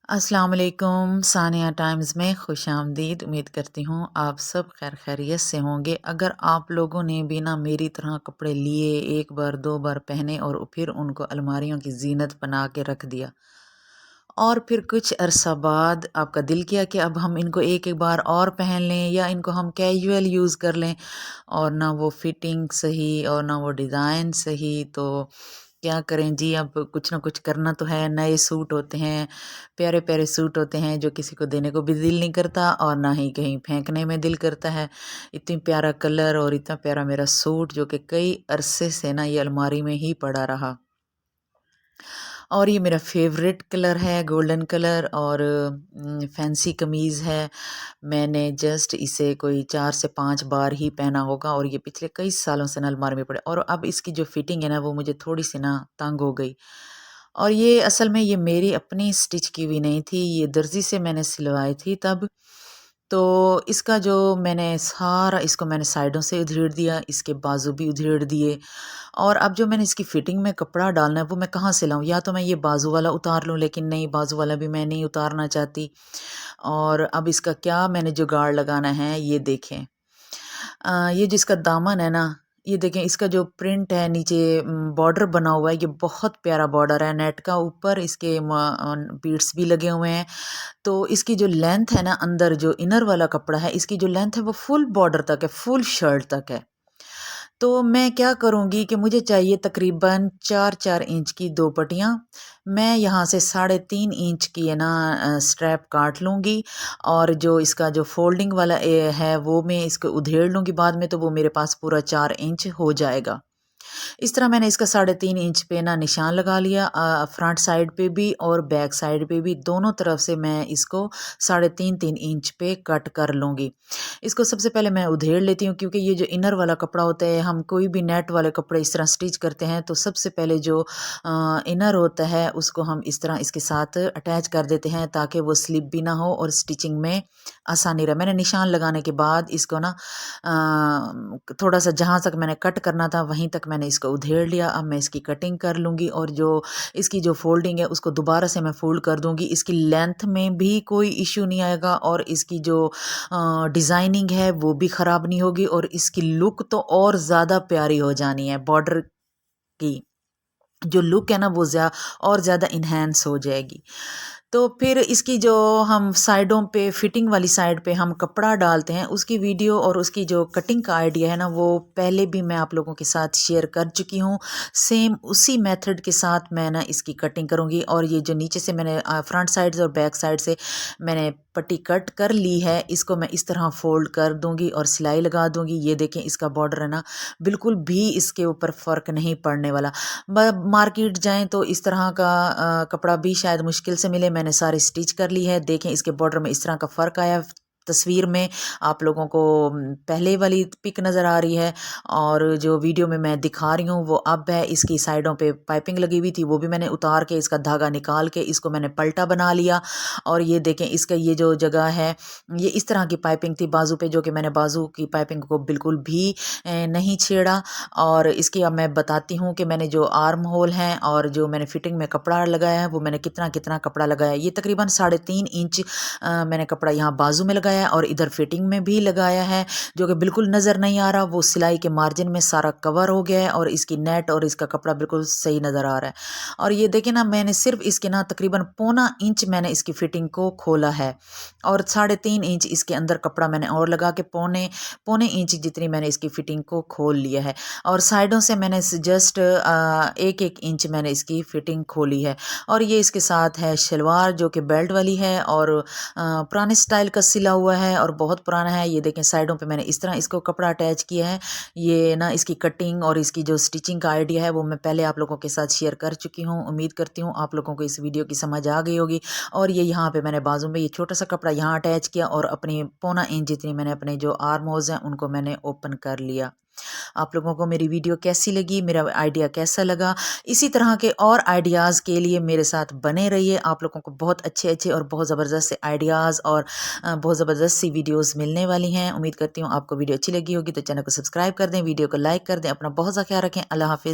अस्सलाम वालेकुम सानिया टाइम्स में खुशामदीद। उम्मीद करती हूँ आप सब खैर खैरियत से होंगे। अगर आप लोगों ने भी ना मेरी तरह कपड़े लिए, एक बार दो बार पहने और फिर उनको अलमारियों की जीनत बना के रख दिया और फिर कुछ अरसा बाद आपका दिल किया कि अब हम इनको एक एक बार और पहन लें या इनको हम कैजुअल यूज़ कर लें, और ना वो फिटिंग सही और ना वो डिज़ाइन सही, तो क्या करें जी। अब कुछ ना कुछ करना तो है। नए सूट होते हैं, प्यारे प्यारे सूट होते हैं जो किसी को देने को भी दिल नहीं करता और ना ही कहीं फेंकने में दिल करता है। इतनी प्यारा कलर और इतना प्यारा मेरा सूट जो कि कई अरसे से ना ये अलमारी में ही पड़ा रहा, और ये मेरा फेवरेट कलर है गोल्डन कलर, और फैंसी कमीज़ है। मैंने जस्ट इसे कोई 4 से 5 बार ही पहना होगा और ये पिछले कई सालों से ना अलमारी में पड़े, और अब इसकी जो फिटिंग है ना वो मुझे थोड़ी-सी ना तंग हो गई। और ये असल में ये मेरी अपनी स्टिच की हुई नहीं थी, ये दर्जी से मैंने सिलवाई थी तब। तो इसका जो मैंने सारा इसको मैंने साइडों से उधेड़ दिया, इसके बाजू भी उधेड़ दिए, और अब जो मैंने इसकी फिटिंग में कपड़ा डालना है वो मैं कहाँ से लाऊँ? या तो मैं ये बाजू वाला उतार लूँ, लेकिन नहीं, बाजू वाला भी मैं नहीं उतारना चाहती। और अब इसका क्या मैंने जुगाड़ लगाना है ये देखें। ये जिसका दामन है ना, ये देखें, इसका जो प्रिंट है नीचे बॉर्डर बना हुआ है, ये बहुत प्यारा बॉर्डर है नेट का। ऊपर इसके बीड्स भी लगे हुए हैं। तो इसकी जो लेंथ है ना, अंदर जो इनर वाला कपड़ा है, इसकी जो लेंथ है वो फुल बॉर्डर तक है, फुल शर्ट तक है। तो मैं क्या करूँगी कि मुझे चाहिए तकरीबन 4-4 इंच की 2 पट्टियाँ। मैं यहाँ से 3.5 इंच की है ना स्ट्रैप काट लूँगी, और जो इसका जो फ़ोल्डिंग वाला है वो मैं इसको उधेड़ लूँगी बाद में, तो वो मेरे पास पूरा 4 इंच हो जाएगा। इस तरह मैंने इसका 3.5 इंच पे ना निशान लगा लिया, फ्रंट साइड पे भी और बैक साइड पे भी, दोनों तरफ से मैं इसको 3.5-3 इंच पे कट कर लूँगी। इसको सबसे पहले मैं उधेड़ लेती हूँ, क्योंकि ये जो इनर वाला कपड़ा होता है, हम कोई भी नेट वाले कपड़े इस तरह स्टिच करते हैं तो सबसे पहले जो इनर होता है उसको हम इस तरह इसके साथ अटैच कर देते हैं, ताकि वो स्लिप भी ना हो और स्टिचिंग में आसानी रहे। मैंने निशान लगाने के बाद इसको ना थोड़ा सा जहाँ तक मैंने कट करना था वहीं तक मैंने इसको उधेड़ लिया। अब मैं इसकी कटिंग कर लूँगी, और जो इसकी जो फोल्डिंग है उसको दोबारा से मैं फोल्ड कर दूँगी। इसकी लेंथ में भी कोई इश्यू नहीं आएगा, और इसकी जो डिज़ाइनिंग है वो भी ख़राब नहीं होगी, और इसकी लुक तो और ज़्यादा प्यारी हो जानी है। बॉर्डर की जो लुक है ना वो और ज़्यादा इन्हेंस हो जाएगी। तो फिर इसकी जो हम साइडों पे फिटिंग वाली साइड पे हम कपड़ा डालते हैं, उसकी वीडियो और उसकी जो कटिंग का आइडिया है ना वो पहले भी मैं आप लोगों के साथ शेयर कर चुकी हूँ। सेम उसी मेथड के साथ मैं ना इसकी कटिंग करूँगी, और ये जो नीचे से मैंने फ्रंट साइड से और बैक साइड से मैंने पट्टी कट कर ली है, इसको मैं इस तरह फोल्ड कर दूंगी और सिलाई लगा दूंगी। ये देखें, इसका बॉर्डर है ना बिल्कुल भी इसके ऊपर फ़र्क नहीं पड़ने वाला। मार्केट जाएं तो इस तरह का कपड़ा भी शायद मुश्किल से मिले। मैंने सारी स्टिच कर ली है, देखें इसके बॉर्डर में इस तरह का फ़र्क आया। तस्वीर में आप लोगों को पहले वाली पिक नज़र आ रही है, और जो वीडियो में मैं दिखा रही हूँ वो अब है। इसकी साइडों पे पाइपिंग लगी हुई थी, वो भी मैंने उतार के इसका धागा निकाल के इसको मैंने पलटा बना लिया। और ये देखें, इसका ये जो जगह है ये इस तरह की पाइपिंग थी बाजू पे, जो कि मैंने बाजू की पाइपिंग को बिल्कुल भी नहीं छेड़ा। और इसकी अब मैं बताती हूँ कि मैंने जो आर्म होल हैं और जो मैंने फिटिंग में कपड़ा लगाया है वो मैंने कितना कितना कपड़ा लगाया है। ये तकरीबन 3.5 इंच मैंने कपड़ा यहाँ बाजू में लगाया है, और इधर फिटिंग में भी लगाया है, जो कि बिल्कुल नज़र नहीं आ रहा। वो सिलाई के मार्जिन में सारा कवर हो गया है, और इसकी नेट और इसका कपड़ा बिल्कुल सही नज़र आ रहा है। और ये देखें ना, मैंने सिर्फ इसके ना तकरीबन 1.25 इंच मैंने इसकी फिटिंग को खोला है, और 3.5 इंच इसके अंदर कपड़ा मैंने और लगा के पौने पौने इंच जितनी मैंने इसकी फिटिंग को खोल लिया है। और साइडों से मैंने जस्ट 1-1 इंच मैंने इसकी फिटिंग खोली है। और ये इसके साथ है शलवार, जो कि बेल्ट वाली है, और पुराने स्टाइल का सिला हुआ है और बहुत पुराना है। ये देखें, साइडों पे मैंने इस तरह इसको कपड़ा अटैच किया है। ये ना इसकी कटिंग और इसकी जो स्टिचिंग का आइडिया है वो मैं पहले आप लोगों के साथ शेयर कर चुकी हूँ। उम्मीद करती हूँ आप लोगों को इस वीडियो की समझ आ गई होगी। और ये यहाँ पे मैंने बाजू में ये छोटा सा कपड़ा यहाँ अटैच किया, और अपनी 1.25 इंच जितनी मैंने अपने जो आर्म होल्स हैं उनको मैंने ओपन कर लिया। आप लोगों को मेरी वीडियो कैसी लगी, मेरा आइडिया कैसा लगा? इसी तरह के और आइडियाज़ के लिए मेरे साथ बने रहिए। आप लोगों को बहुत अच्छे अच्छे और बहुत ज़बरदस्त से आइडियाज़ और बहुत ज़बरदस्त सी वीडियोस मिलने वाली हैं। उम्मीद करती हूँ आपको वीडियो अच्छी लगी होगी, तो चैनल को सब्सक्राइब कर दें, वीडियो को लाइक कर दें। अपना बहुत सा ख्याल रखें। अल्लाह हाफिज़।